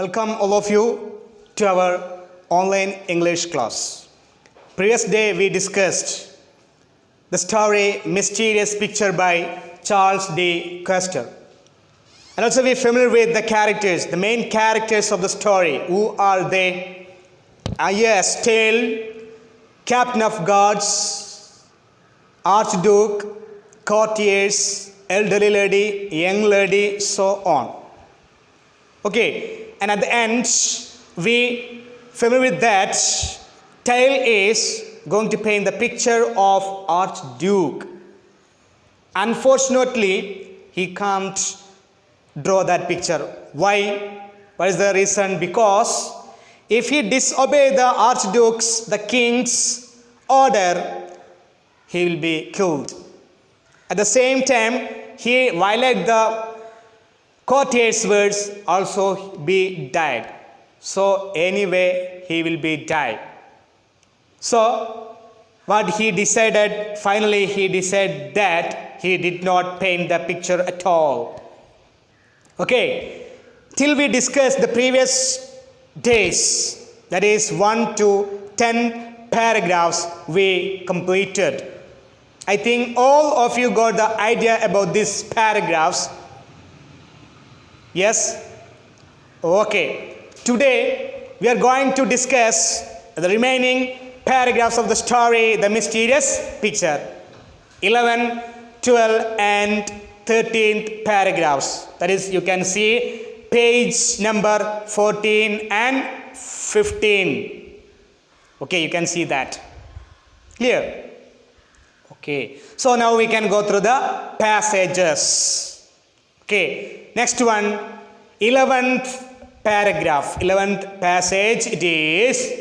Welcome all of you to our online English class. Previous day we discussed the story Mysterious Picture by Charles D. Custer. And also we are familiar with the characters, the main characters of the story. Who are they? Yes, Tale, Captain of Guards, Archduke, courtiers, elderly lady, young lady, so on. Okay, and at the end, we familiar with that. Tale is going to paint the picture of Archduke. Unfortunately, he can't draw that picture. Why? What is the reason? Because if he disobey the Archduke's, the king's order, he will be killed. At the same time, he violated the courtier's words, also be died. So anyway, he will be died. So what he decided, finally he decided that he did not paint the picture at all. Okay, till we discussed the previous days, that is 1 to 10 paragraphs we completed. I think all of you got the idea about these paragraphs. Yes? Okay. Today we are going to discuss the remaining paragraphs of the story, The Mysterious Picture. 11, 12 and 13th paragraphs. That is, you can see page number 14 and 15. Okay, you can see that. Clear? Okay. So now we can go through the passages. Okay. Next one, 11th paragraph, 11th passage, it is,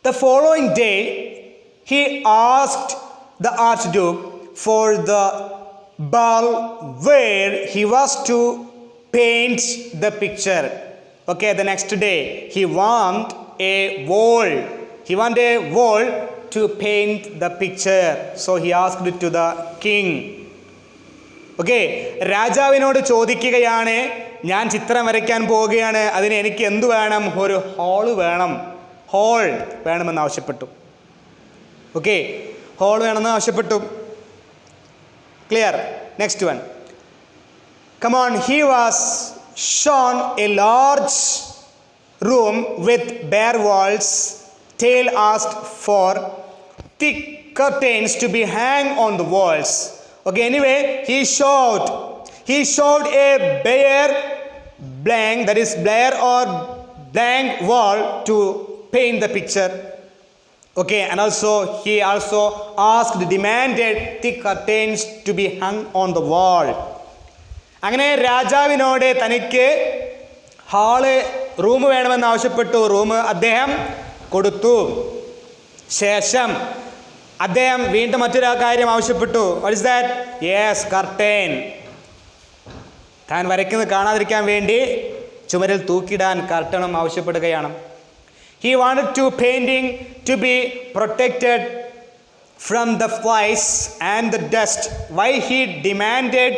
the following day, he asked the Archduke for the ball where he was to paint the picture. Okay, the next day, he wanted a wall. He wanted a wall to paint the picture. So he asked it to the king. Okay, രാജാവിനോട് ചോദിക്കുകയാണ്, ഞാൻ ചിത്രം വരയ്ക്കാൻ പോവുകയാണ്, അതിന് എനിക്ക് എന്ത് വേണം? ഒരു ഹോൾ വേണം, ഹോൾ വേണമെന്ന് ആവശ്യപ്പെട്ടു. ഓക്കെ, ഹോൾ വേണമെന്ന് ആവശ്യപ്പെട്ടു. Clear? Next one, come on. He was shown a large room with bare walls. Tale asked for thick curtains to be hung on the walls. Okay, anyway, he showed a bare blank, that is bare or blank wall to paint the picture. Okay, and also he also demanded thick curtains to be hung on the wall. അങ്ങനെ രാജാവിനോട് തനിക്ക് hall room വേണമെന്ന് ആവശ്യപ്പെട്ടു. Room അദ്ദേഹം കൊടുത്തു. ശേഷം അദ്ദേഹം വീണ്ടും മറ്റൊരു കാര്യം ആവശ്യപ്പെട്ടു. What is that? Yes, curtain. താൻ വരയ്ക്കുന്നത് കാണാതിരിക്കാൻ വേണ്ടി ചുമരിൽ തൂക്കിടാൻ കർട്ടനും ആവശ്യപ്പെടുകയാണ്. He wanted to painting to be protected from the flies and the dust. Why he demanded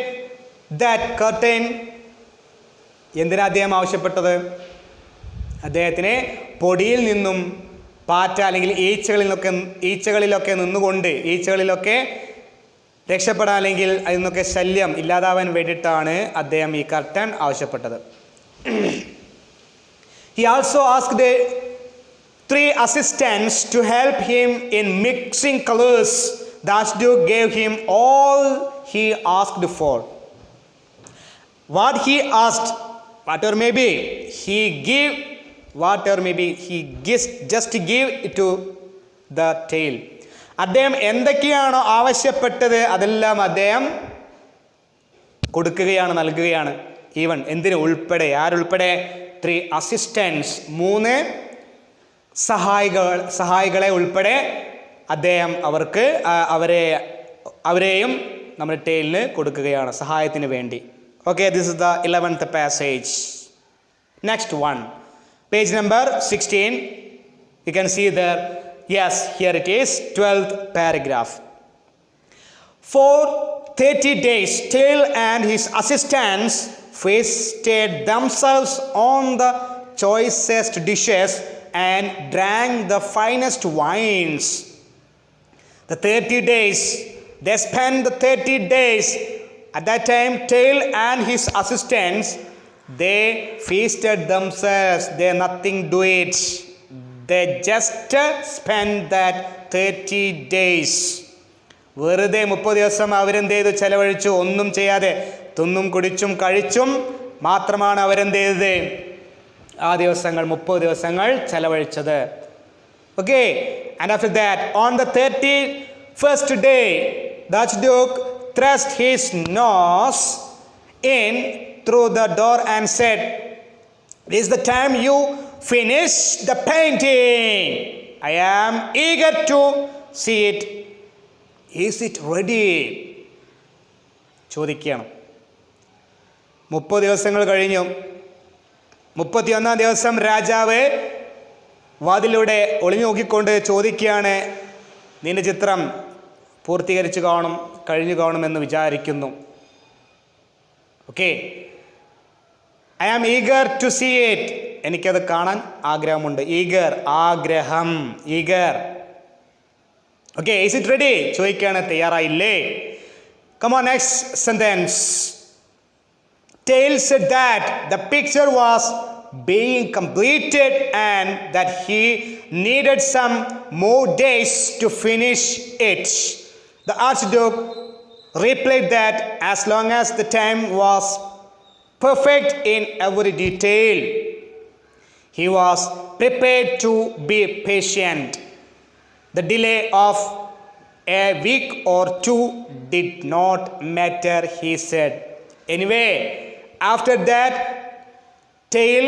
that curtain? എന്തിനാ അദ്ദേഹം ആവശ്യപ്പെട്ടത്? അദ്ദേഹത്തിന് പൊടിയിൽ നിന്നും പാറ്റ അല്ലെങ്കിൽ ഈച്ചകളിലൊക്കെ രക്ഷപ്പെടാൻ, അല്ലെങ്കിൽ അതിൽ നിന്നൊക്കെ ശല്യം ഇല്ലാതാവാൻ വേണ്ടിയിട്ടാണ് അദ്ദേഹം ഈ കർട്ടൻ ആവശ്യപ്പെട്ടത്. He also asked 3 assistants to help him in mixing colors. The Archduke gave him all he asked for. What he asked, whatever may be, he just give it to the tale. അദ്ദേഹം എന്തൊക്കെയാണോ ആവശ്യപ്പെട്ടത് അതെല്ലാം അദ്ദേഹം കൊടുക്കുകയാണ്, നൽകുകയാണ്. Even എന്തിനു ഉൾപ്പെടെ, ആരുൾപ്പെടെ? 3 assistance, 3 സഹായികളെ ഉൾപ്പെടെ അദ്ദേഹം അവരെയും നമ്മുടെ ടെയിലിന് കൊടുക്കുകയാണ് സഹായത്തിന് വേണ്ടി. Okay, this is the 11th passage. Next one, page number 16. You can see there. Yes, here it is, 12th paragraph. For 30 days, Tale and his assistants feasted themselves on the choicest dishes and drank the finest wines. The 30 days, they spent the 30 days. At that time, Tail and his assistants, they feasted themselves. They nothing do it. They just spent that 30 days. വെറുതെ 30 ദിവസം അവരെന്ത് ചെയ്തു? ചെലവഴിച്ചു. ഒന്നും ചെയ്യാതെ തിന്നും കുടിച്ചും കഴിച്ചും മാത്രമാണ് അവരെന്ത് ചെയ്തത്? ആ ദിവസങ്ങൾ 30 ദിവസങ്ങൾ ചെലവഴിച്ചത്. Okay, and after that, on the 31st day, the Archduke thrust his nose in through the door and said, "This is the time you finish the painting. I am eager to see it. Is it ready?" ചോദിക്കുകയാണ്. 30 ദിവസങ്ങൾ കഴിഞ്ഞു. 31-ാം ദിവസം രാജാവ് വാതിലൂടെ ഒളിഞ്ഞു നോക്കിക്കൊണ്ട് ചോദിക്കുകയാണ്, നിന്റെ ചിത്രം പൂർത്തീകരിച്ചു കാണും, കഴിഞ്ഞു കാണുമെന്ന് വിചാരിക്കുന്നു. Okay, I am eager to see it. എനിക്കത് കാണാൻ ആഗ്രഹമുണ്ട്. ഈഗർ, ആഗ്രഹം, eager. Okay, is it ready? ചോദിക്കുകയാണ്, തയ്യാറായില്ലേ? Come on, next sentence. Tail said that the picture was being completed and that he needed some more days to finish it. The Archduke replied that as long as the time was perfect in every detail, he was prepared to be patient. The delay of a week or two did not matter, he said. Anyway, after that, Tail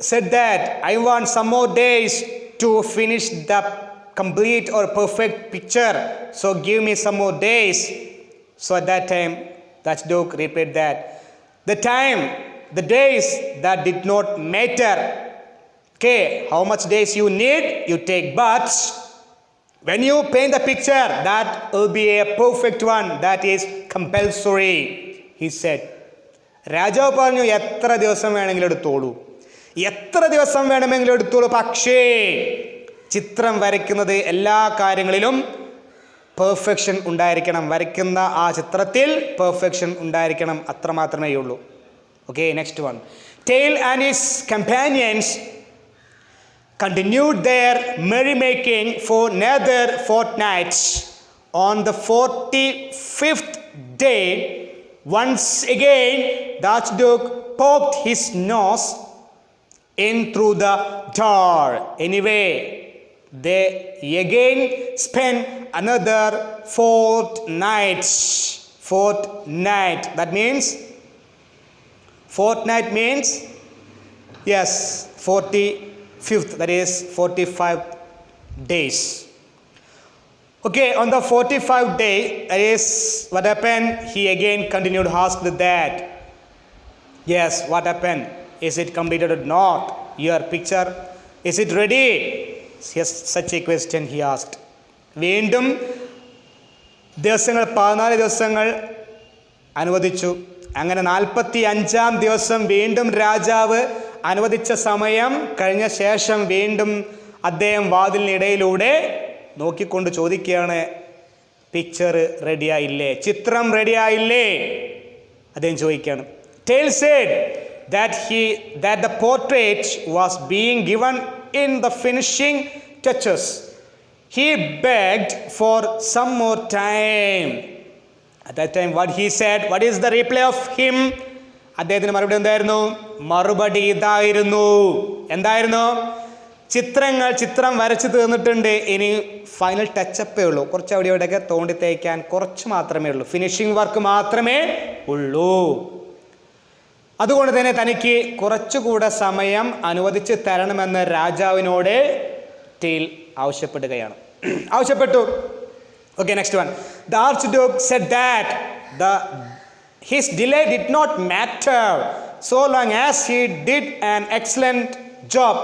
said that I want some more days to finish the complete or perfect picture. So give me some more days. So at that time, the Archduke replied that the time, the days, that did not matter. Okay, how much days you need, you take. But when you paint the picture, that will be a perfect one. That is compulsory, he said. രാജാവ് പറഞ്ഞു, എത്ര ദിവസം വേണമെങ്കിലും എടുത്തോളൂ, എത്ര ദിവസം വേണമെങ്കിലും എടുത്തോളൂ, പക്ഷേ ചിത്രം വരയ്ക്കുന്നത് എല്ലാ കാര്യങ്ങളിലും പെർഫെക്ഷൻ ഉണ്ടായിരിക്കണം. വരയ്ക്കുന്ന ആ ചിത്രത്തിൽ പെർഫെക്ഷൻ ഉണ്ടായിരിക്കണം. അത്ര മാത്രമേ ഉള്ളൂ. Okay, next one. Tail and his companions continued their merrymaking for another fortnight. On the 45th day, once again, the Archduke poked his nose in through the door. Anyway, they again spent another fortnight. That means, fortnight means, yes, 45th, that is 45 days. Okay, on the 45th day, that is what happened. He again continued to ask that. Yes, what happened? Is it completed or not? Your picture, is it ready? Yes, such a question he asked. വീണ്ടും ദിവസങ്ങൾ 14 ദിവസങ്ങൾ അനുവദിച്ചു. അങ്ങനെ 45-ാം ദിവസം വീണ്ടും രാജാവ് അനുവദിച്ച സമയം കഴിഞ്ഞ ശേഷം വീണ്ടും അദ്ദേഹം വാതിലിനിടയിലൂടെ നോക്കിക്കൊണ്ട് ചോദിക്കുകയാണ്, പിക്ചർ റെഡിയായില്ലേ, ചിത്രം റെഡിയായില്ലേ? അദ്ദേഹം ചോദിക്കുകയാണ്. Tail said that the portrait was being given in the finishing touches. He begged for some more time. At that time, what he said, what is the reply of him? അദ്ദേഹത്തിന് മറുപടി എന്തായിരുന്നു? മറുപടി ഇതായിരുന്നു. എന്തായിരുന്നു? ചിത്രം വരച്ച് തീർന്നിട്ടുണ്ട്, ഇനി ഫൈനൽ ടച്ചപ്പേ ഉള്ളൂ. കുറച്ച് അവിടെ ഇവിടെയൊക്കെ തോണ്ടി തേക്കാൻ കുറച്ച് മാത്രമേ ഉള്ളൂ. ഫിനിഷിംഗ് വർക്ക് മാത്രമേ ഉള്ളൂ. അതുകൊണ്ട് തന്നെ തനിക്ക് കുറച്ചുകൂടെ സമയം അനുവദിച്ച് തരണമെന്ന് രാജാവിനോട് ടെയിൽ ആവശ്യപ്പെടുകയാണ്. ആവശ്യപ്പെട്ടു. Okay, next one. The Archduke said that his delay did not matter so long as he did an excellent job.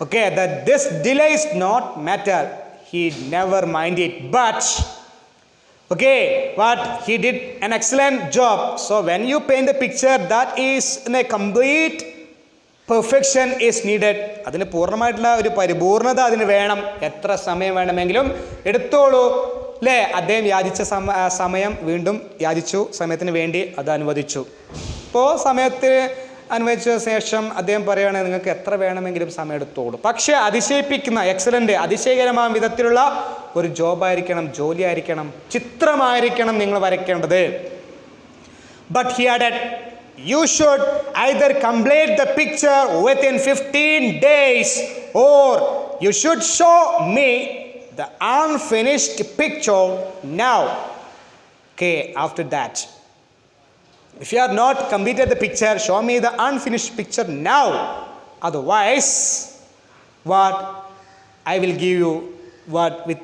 Okay, that this delay is not matter. He never minded. But Okay, but he did an excellent job. So when you paint the picture, that is in a complete perfection is needed. അതിന് പൂർണ്ണമായിട്ടുള്ള ഒരു പരിപൂർണത അതിന് വേണം. എത്ര സമയം വേണമെങ്കിലും എടുത്തോളൂ അല്ലേ. അദ്ദേഹം യാചിച്ച സമയം വീണ്ടും യാചിച്ചു, സമയത്തിന് വേണ്ടി അത് അനുവദിച്ചു. ഇപ്പോൾ സമയത്തിന് അനുവദിച്ച ശേഷം അദ്ദേഹം പറയുകയാണ്, നിങ്ങൾക്ക് എത്ര വേണമെങ്കിലും സമയം എടുത്തോളൂ. പക്ഷേ അതിശയിപ്പിക്കുന്ന എക്സലൻ്റ് അതിശയകരമായ വിധത്തിലുള്ള ഒരു ജോബായിരിക്കണം, ജോലിയായിരിക്കണം, ചിത്രമായിരിക്കണം നിങ്ങൾ വരയ്ക്കേണ്ടത്. But he added, you should either complete the picture within 15 days or you should show me the unfinished picture now. Okay, after that, if you have not completed the picture, show me the unfinished picture now. Otherwise, what I will give you what with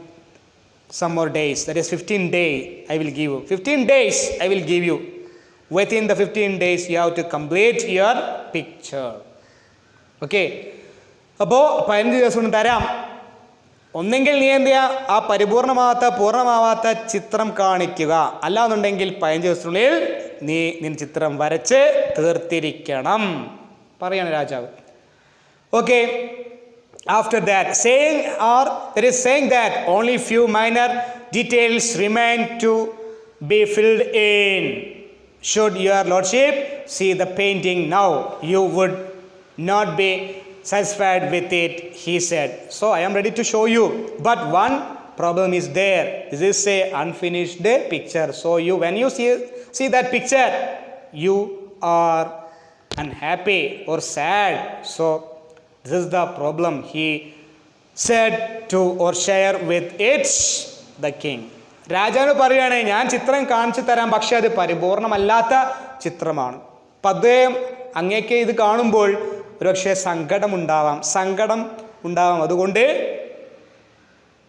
some more days. That is 15 days I will give you. 15 days I will give you. Within the 15 days you have to complete your picture. Okay. അപ്പോൾ 15 ദിവസം കൊണ്ട് തരാം. ഒന്നെങ്കിൽ നീ എന്ത് ചെയ്യുക, ആ പൂർണ്ണമാവാത്ത ചിത്രം കാണിക്കുക. അല്ലാന്നുണ്ടെങ്കിൽ 15 ദിവസത്തിനുള്ളിൽ നീ നിന്റെ ചിത്രം വരച്ച് തീർത്തിരിക്കണം പറയാണ് രാജാവ്. Okay. After that, saying that only few minor details remain to be filled in. Should your lordship see the painting now, you would not be satisfied with it, he said. So I am ready to show you, but one problem is there. This is a unfinished picture. So when you see that picture, you are unhappy or sad. So this is the problem, he said to or share with it the king. രാജാവ് പറയുകയാണ്, ഞാൻ ചിത്രം കാണിച്ചു തരാം, പക്ഷെ അത് പരിപൂർണമല്ലാത്ത ചിത്രമാണ്. അപ്പം അദ്ദേഹം അങ്ങേക്ക് ഇത് കാണുമ്പോൾ ഒരുപക്ഷെ സങ്കടം ഉണ്ടാവാം, അതുകൊണ്ട്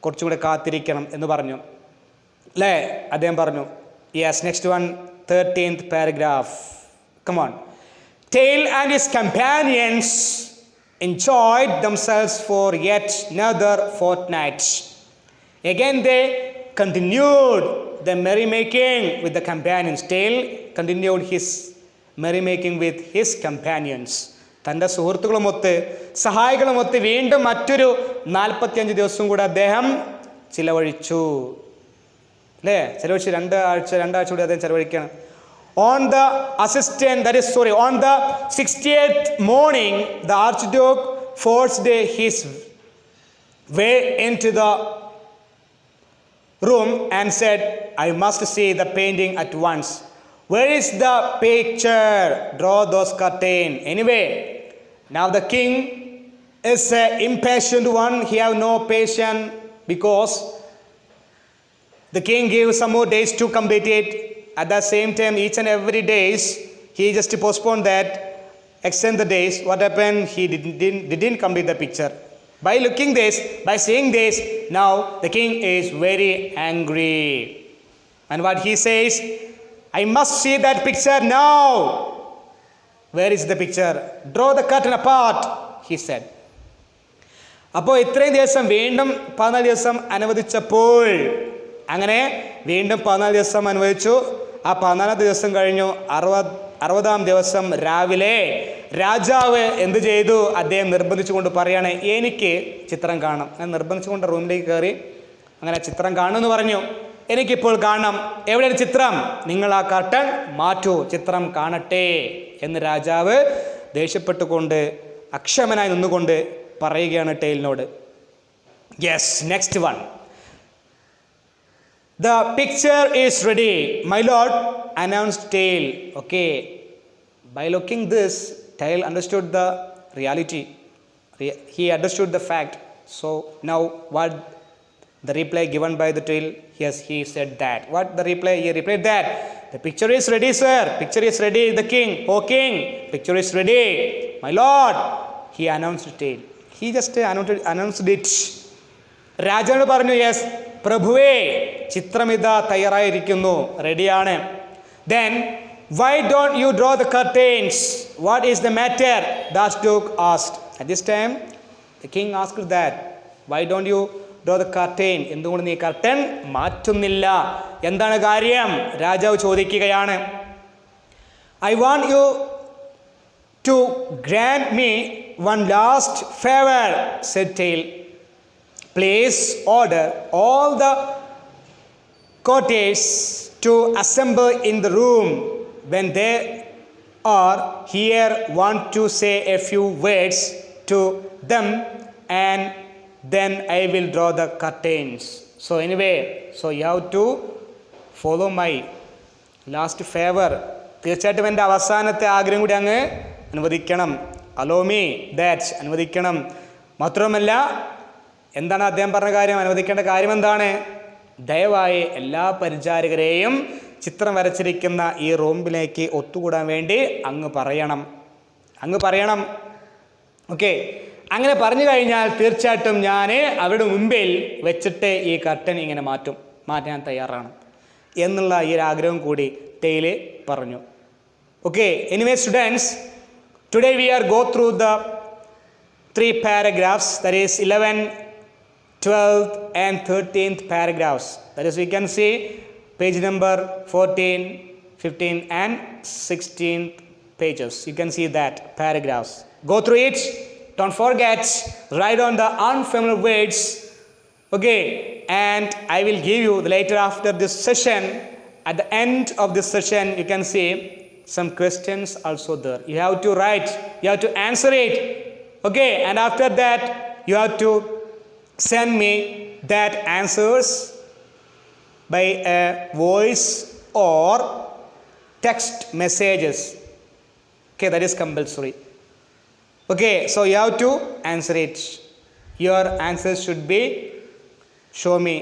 കുറച്ചും കൂടെ കാത്തിരിക്കണം എന്ന് പറഞ്ഞു അല്ലേ. അദ്ദേഹം പറഞ്ഞു, yes. Next one, 13th paragraph. Come on. Tail and his companions enjoyed themselves for yet another fortnight. Again they continued the merrymaking with the companions. Tail continued his merrymaking with his companions. തൻ്റെ സുഹൃത്തുക്കളുമൊത്ത് സഹായികളുമൊത്ത് വീണ്ടും മറ്റൊരു 45 ദിവസം കൂടെ അദ്ദേഹം ചിലവഴിച്ചു അല്ലേ. ചിലവഴിച്ച് രണ്ടാഴ്ച കൂടി അദ്ദേഹം ചിലവഴിക്കുകയാണ്. On the 60th morning, the Archduke forced his way into the room and said, I must see the painting at once. Where is the picture? Draw those curtains. Anyway, now the king is an impatient one. He have no patience because the king gave some more days to complete it. At the same time, each and every days, he just postponed that, extend the days. What happened? He didn't complete the picture. By seeing this, now the king is very angry. And what he says, I must see that picture now. Where is the picture? Draw the curtain apart, he said. അപ്പോൾ ഇത്രയും ദിവസം വീണ്ടും 14 ദിവസം അനുവദിച്ചപ്പോൾ അങ്ങനെ വീണ്ടും 14 ദിവസം അനുവദിച്ചു. ആ 14 ദിവസം കഴിഞ്ഞു. 60ാം ദിവസം രാവിലെ രാജാവ് എന്ത് ചെയ്തു? അദ്ദേഹം നിർബന്ധിച്ചുകൊണ്ട് പറയാണ്, എനിക്ക് ചിത്രം കാണണം. അങ്ങനെ നിർബന്ധിച്ചുകൊണ്ട് റൂമിലേക്ക് കയറി അങ്ങനെ ചിത്രം കാണുമെന്ന് പറഞ്ഞു. എനിക്കിപ്പോൾ കാണണം. എവിടെയാണ് ചിത്രം? നിങ്ങൾ ആ കർട്ടൻ മാറ്റൂ, ചിത്രം കാണട്ടെ എന്ന് രാജാവ് ദേഷ്യപ്പെട്ടുകൊണ്ട് അക്ഷമനായി നിന്നുകൊണ്ട് പറയുകയാണ് ടെയിലിനോട്. Yes, next one. The picture is ready, my lord, announced Tail. Okay, by looking this, Tail understood the reality. He understood the fact. So now what the reply given by the Tail? Yes, he said that. What the reply? He replied that the picture is ready, sir. Picture is ready. The king, oh king, picture is ready, my lord. He announced Tail. He just announced it. രാജാവ് പറഞ്ഞു, yes പ്രഭുവേ, ചിത്രമിതാ തയ്യാറായിരിക്കുന്നു, റെഡിയാണ്. Then why don't you draw the curtains? What is the matter? The Archduke asked. At this time the king asked that, why don't you draw the curtain? എന്തുകൊണ്ട് നീ curtain മാറ്റുന്നില്ല? എന്താണ് കാര്യം? രാജാവ് ചോദിക്കുകയാണ്. I want you to grant me one last favor, said Tail. Please order all the courtiers to assemble in the room. When they are here, want to say a few words to them, and then I will draw the curtains. So anyway, so you have to follow my last favor. തീർച്ചയായിട്ടും എൻ്റെ അവസാനത്തെ ആഗ്രഹം കൂടി അങ്ങ് അനുവദിക്കണം. Hello me that, അനുവദിക്കണം. മാത്രമല്ല എന്താണ് അദ്ദേഹം പറഞ്ഞ കാര്യം? അനുവദിക്കേണ്ട കാര്യം എന്താണ്? ദയവായി എല്ലാ പരിചാരകരെയും ചിത്രം വരച്ചിരിക്കുന്ന ഈ റൂമിലേക്ക് ഒത്തുകൂടാൻ വേണ്ടി അങ്ങ് പറയണം. ഓക്കെ, അങ്ങനെ പറഞ്ഞു കഴിഞ്ഞാൽ തീർച്ചയായിട്ടും ഞാൻ അവരുടെ മുമ്പിൽ വെച്ചിട്ട് ഈ കർട്ടൻ ഇങ്ങനെ മാറ്റാൻ തയ്യാറാണ് എന്നുള്ള ഈ ഒരു ആഗ്രഹം കൂടി ടെയില് പറഞ്ഞു. Okay, anyway students, today we R go through the 3 paragraphs, that is 11th, 12th and 13th paragraphs. That is, we can see page number 14, 15 and 16th pages. You can see that paragraphs. Go through it. Don't forget, write on the unfamiliar words. Okay, and I will give you later after this session, at the end of this session, you can see some questions also there. You have to write, you have to answer it. Okay, and after that, you have to send me that answers by a voice or text messages. Okay, that is compulsory. Okay, so you have to answer it. Your answers should be show me.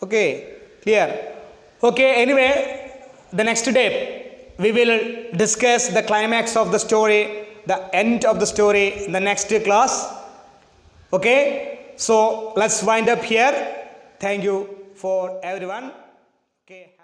Okay, clear? Okay, anyway, the next day we will discuss the climax of the story, the end of the story in the next class. Okay, so let's wind up here. Thank you for everyone. Okay.